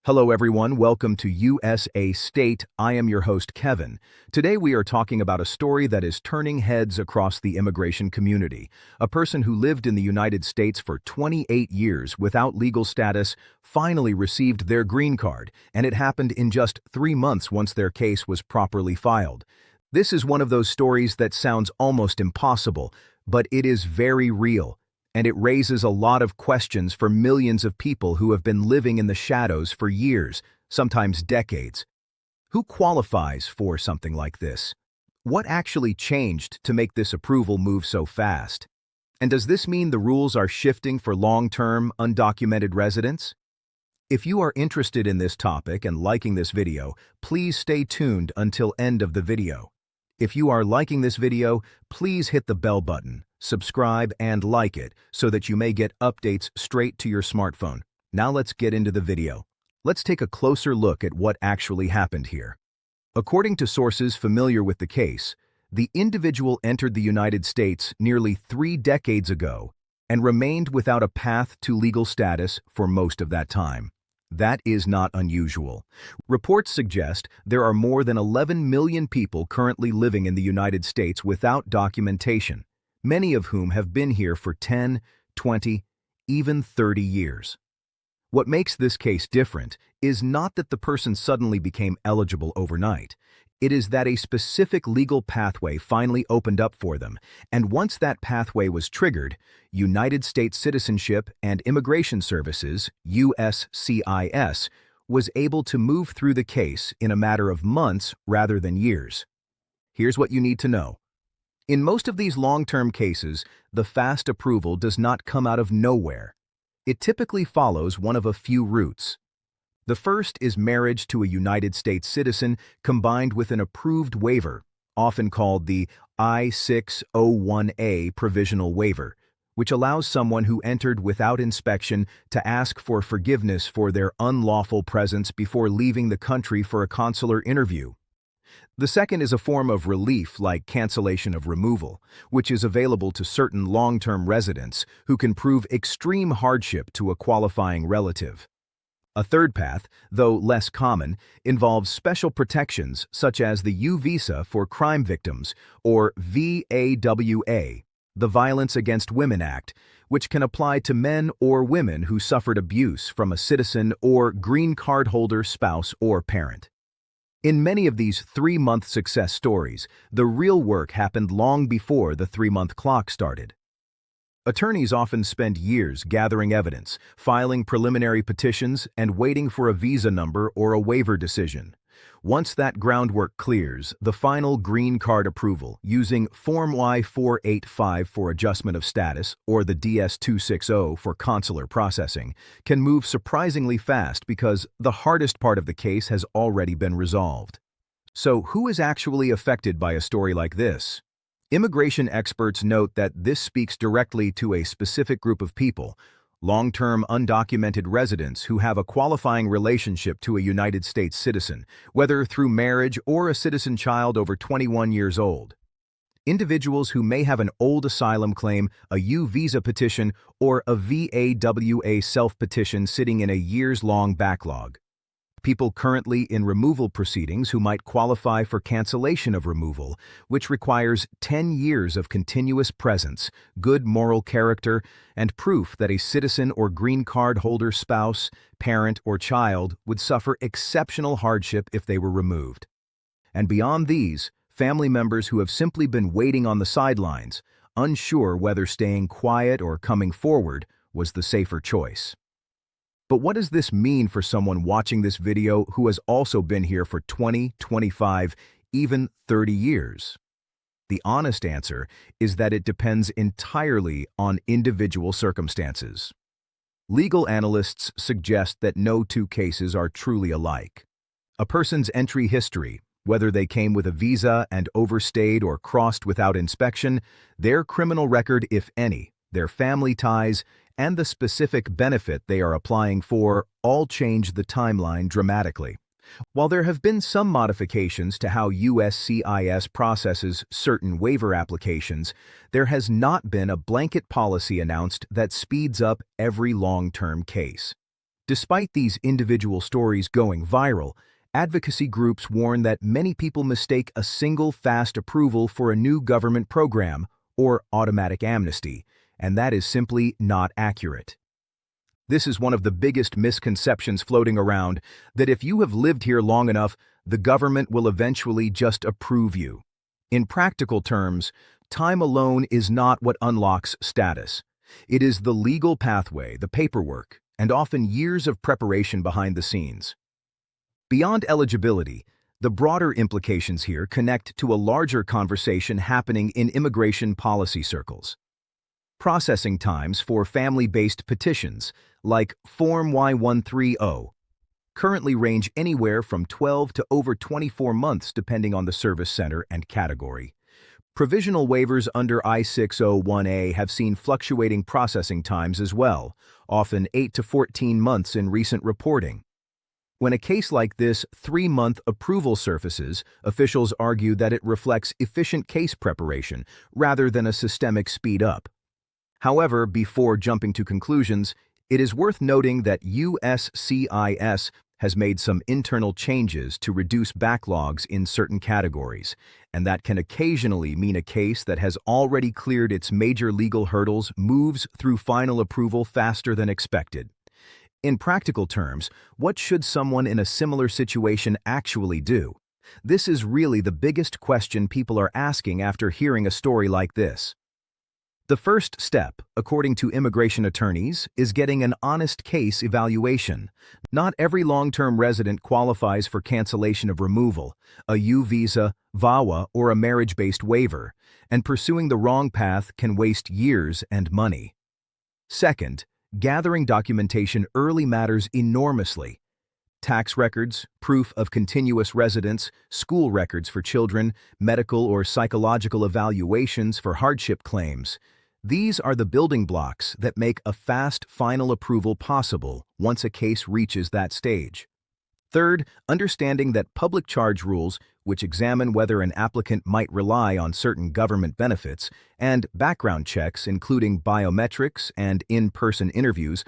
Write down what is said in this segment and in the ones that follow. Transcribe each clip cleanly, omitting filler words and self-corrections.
Hello everyone, welcome to USA State. I am your host Kevin. Today we are talking about a story that is turning heads across the immigration community. A person who lived in the United States for 28 years without legal status finally received their green card, and it happened in just 3 months once their case was properly filed. This is one of those stories that sounds almost impossible, but it is very real. And it raises a lot of questions for millions of people who have been living in the shadows for years, sometimes decades. Who qualifies for something like this? What actually changed to make this approval move so fast? And does this mean the rules are shifting for long-term, undocumented residents? If you are interested in this topic and liking this video, please stay tuned until end of the video. If you are liking this video, please hit the bell button, subscribe, and like it so that you may get updates straight to your smartphone. Now let's get into the video. Let's take a closer look at what actually happened here. According to sources familiar with the case, the individual entered the United States nearly 3 decades ago and remained without a path to legal status for most of that time. That is not unusual. Reports suggest there are more than 11 million people currently living in the United States without documentation, many of whom have been here for 10, 20, even 30 years. What makes this case different is not that the person suddenly became eligible overnight. It is that a specific legal pathway finally opened up for them, and once that pathway was triggered, United States Citizenship and Immigration Services, USCIS, was able to move through the case in a matter of months rather than years. Here's what you need to know. In most of these long-term cases, the fast approval does not come out of nowhere. It typically follows one of a few routes. The first is marriage to a United States citizen combined with an approved waiver, often called the I-601A provisional waiver, which allows someone who entered without inspection to ask for forgiveness for their unlawful presence before leaving the country for a consular interview. The second is a form of relief like cancellation of removal, which is available to certain long-term residents who can prove extreme hardship to a qualifying relative. A third path, though less common, involves special protections such as the U visa for crime victims, or VAWA, the Violence Against Women Act, which can apply to men or women who suffered abuse from a citizen or green card holder, spouse, or parent. In many of these 3-month success stories, the real work happened long before the 3-month clock started. Attorneys often spend years gathering evidence, filing preliminary petitions, and waiting for a visa number or a waiver decision. Once that groundwork clears, the final green card approval, using Form Y-485 for adjustment of status or the DS-260 for consular processing, can move surprisingly fast because the hardest part of the case has already been resolved. So, who is actually affected by a story like this? Immigration experts note that this speaks directly to a specific group of people, long-term undocumented residents who have a qualifying relationship to a United States citizen, whether through marriage or a citizen child over 21 years old. Individuals who may have an old asylum claim, a U visa petition, or a VAWA self-petition sitting in a years-long backlog. People currently in removal proceedings who might qualify for cancellation of removal, which requires 10 years of continuous presence, good moral character, and proof that a citizen or green card holder spouse, parent, or child would suffer exceptional hardship if they were removed. And beyond these, family members who have simply been waiting on the sidelines, unsure whether staying quiet or coming forward was the safer choice. But what does this mean for someone watching this video who has also been here for 20, 25, even 30 years? The honest answer is that it depends entirely on individual circumstances. Legal analysts suggest that no two cases are truly alike. A person's entry history, whether they came with a visa and overstayed or crossed without inspection, their criminal record, if any, their family ties, and the specific benefit they are applying for all change the timeline dramatically. While there have been some modifications to how USCIS processes certain waiver applications, there has not been a blanket policy announced that speeds up every long-term case. Despite these individual stories going viral, advocacy groups warn that many people mistake a single fast approval for a new government program or automatic amnesty, and that is simply not accurate. This is one of the biggest misconceptions floating around, that if you have lived here long enough, the government will eventually just approve you. In practical terms, time alone is not what unlocks status. It is the legal pathway, the paperwork, and often years of preparation behind the scenes. Beyond eligibility, the broader implications here connect to a larger conversation happening in immigration policy circles. Processing times for family-based petitions, like Form Y-130, currently range anywhere from 12 to over 24 months depending on the service center and category. Provisional waivers under I-601A have seen fluctuating processing times as well, often 8 to 14 months in recent reporting. When a case like this 3-month approval surfaces, officials argue that it reflects efficient case preparation rather than a systemic speed-up. However, before jumping to conclusions, it is worth noting that USCIS has made some internal changes to reduce backlogs in certain categories, and that can occasionally mean a case that has already cleared its major legal hurdles moves through final approval faster than expected. In practical terms, what should someone in a similar situation actually do? This is really the biggest question people are asking after hearing a story like this. The first step, according to immigration attorneys, is getting an honest case evaluation. Not every long-term resident qualifies for cancellation of removal, a U visa, VAWA, or a marriage-based waiver, and pursuing the wrong path can waste years and money. Second, gathering documentation early matters enormously. Tax records, proof of continuous residence, school records for children, medical or psychological evaluations for hardship claims. These are the building blocks that make a fast final approval possible once a case reaches that stage. Third, understanding that public charge rules, which examine whether an applicant might rely on certain government benefits, and background checks including biometrics and in-person interviews,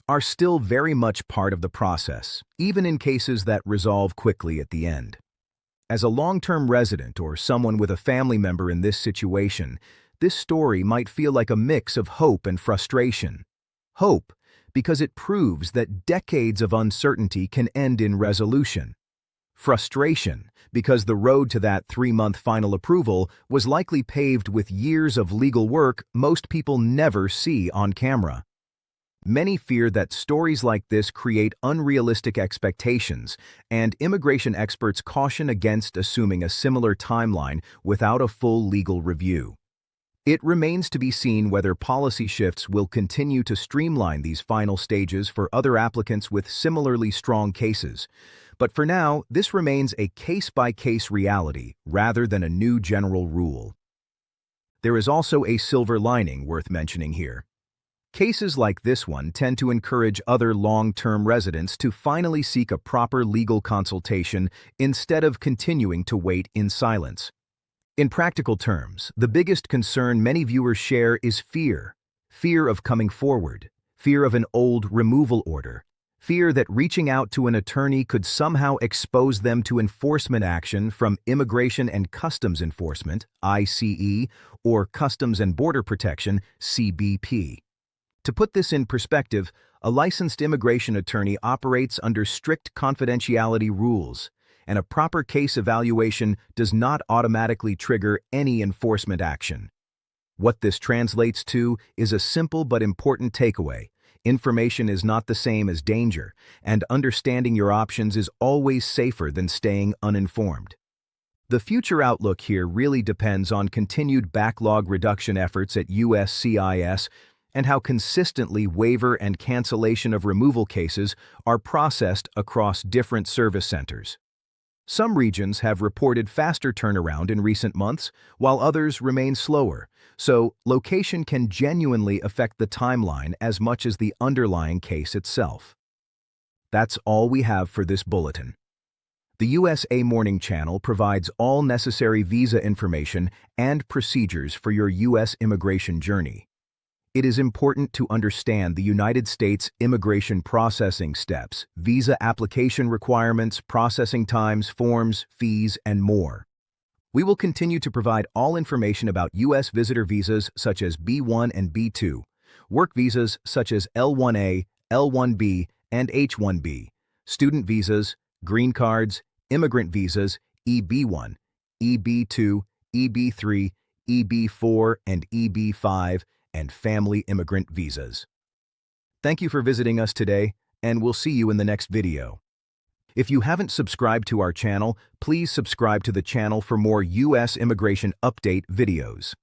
are still very much part of the process, even in cases that resolve quickly at the end. As a long-term resident or someone with a family member in this situation, this story might feel like a mix of hope and frustration. Hope, because it proves that decades of uncertainty can end in resolution. Frustration, because the road to that 3-month final approval was likely paved with years of legal work most people never see on camera. Many fear that stories like this create unrealistic expectations, and immigration experts caution against assuming a similar timeline without a full legal review. It remains to be seen whether policy shifts will continue to streamline these final stages for other applicants with similarly strong cases. But for now, this remains a case-by-case reality rather than a new general rule. There is also a silver lining worth mentioning here. Cases like this one tend to encourage other long-term residents to finally seek a proper legal consultation instead of continuing to wait in silence. In practical terms, the biggest concern many viewers share is fear. Fear of coming forward, fear of an old removal order, fear that reaching out to an attorney could somehow expose them to enforcement action from Immigration and Customs Enforcement, ICE, or Customs and Border Protection, CBP. To put this in perspective, a licensed immigration attorney operates under strict confidentiality rules, and a proper case evaluation does not automatically trigger any enforcement action. What this translates to is a simple but important takeaway. Information is not the same as danger, and understanding your options is always safer than staying uninformed. The future outlook here really depends on continued backlog reduction efforts at USCIS and how consistently waiver and cancellation of removal cases are processed across different service centers. Some regions have reported faster turnaround in recent months, while others remain slower, so location can genuinely affect the timeline as much as the underlying case itself. That's all we have for this bulletin. The USA Morning Channel provides all necessary visa information and procedures for your U.S. immigration journey. It is important to understand the United States immigration processing steps, visa application requirements, processing times, forms, fees, and more. We will continue to provide all information about U.S. visitor visas such as B1 and B2, work visas such as L1A, L1B, and H1B, student visas, green cards, immigrant visas, EB1, EB2, EB3, EB4, and EB5, and family immigrant visas. Thank you for visiting us today, and we'll see you in the next video. If you haven't subscribed to our channel, please subscribe to the channel for more U.S. immigration update videos.